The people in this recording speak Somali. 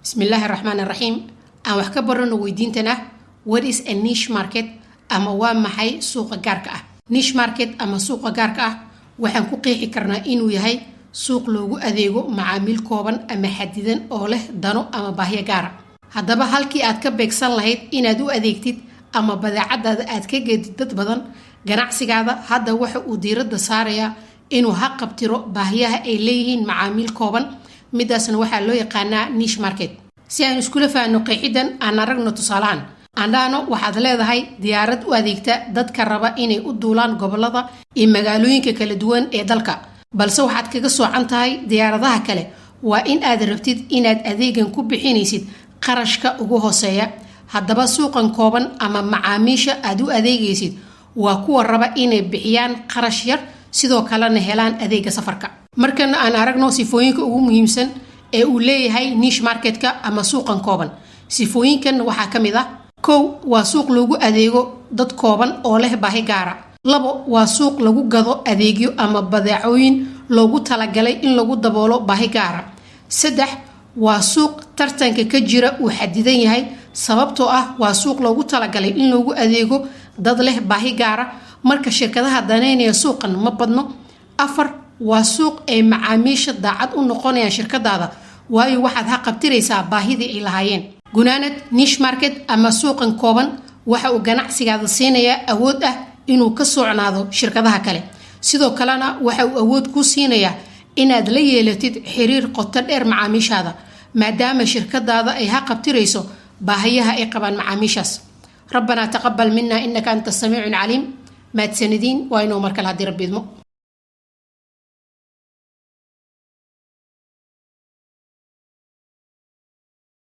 بسم الله الرحمن الرحيم. أنا وحكبرنا ويدينتنا what is a niche market أما ومحي سوق جاركة. niche market أما سوق جاركة وحن كقيح كرنا إنه يهي سوق لوجو أذيجو معامل كوبن أما حديدا أوله دانو أما باهي جارة. هذا بحالكي أتكبك صلهيد إن أدو أذيكتد أما بدأ عدد أتكجد بدن جناعسي هذا هذا وح ودير الدسارية إنه حق بترو باهيها إليهن معامل كوبن مداسن waxa loo yaqaanaa niche market si aan isku lafaano qeexidan aan aragno tusaalaan andaano waxaad leedahay diyaarad u adeegta dadka raba inay u duulaan gobolada iyo magaalooyinka kala duwan ee dalka balse waxaad kaga soocan tahay diyaaradaha kale waa in aad rabtid inaad adeegan ku bixinaysid qarashka ugu hooseeya haddaba suuqan kooban ama macaamiisha aad u adeegaysid waa kuwa raba inay bixiyaan qarash yar sidoo kalena helaan adeega safarka markan aan aragno sifooyinka ugu muhiimsan ee uu leeyahay niche marketka ama suuqan kooban sifooyinkan waxa kamid ah kow waa suuq lagu adeego dad kooban oo leh baahi gaar ah labo waa suuq lagu gado adeegyo ama badeecooyin loogu talagalay in lagu daboolo baahi gaar ah saddex waa suuq tartanka ka jira uu xadidan yahay sababtoo ah waa suuq loogu talagalay in lagu adeego dad leh baahi gaar ah marka shirkadaha daneynaya suuqan ma badno afar waa suuq ay macaamiisha daacad u noqonayaan shirkadaada waayo waxaad haqabtiraysaa baahidii ay lahaayeen gunaanad niche market ama suuqan kooban waxa uu ganacsigaada siinayaa awood ah inuu ka socnaado shirkadaha kale sidoo kalena waxa uu awood ku siinayaa inaad la yeelatid xiriir qoto dheer macaamiishaada maadaama shirkadaada ay haqabtirayso baahiyaha ay qabaan macaamiishaas ربنا تقبل منا إنك أنت السميع العليم ما تسندين وإنه مركل هدي ربي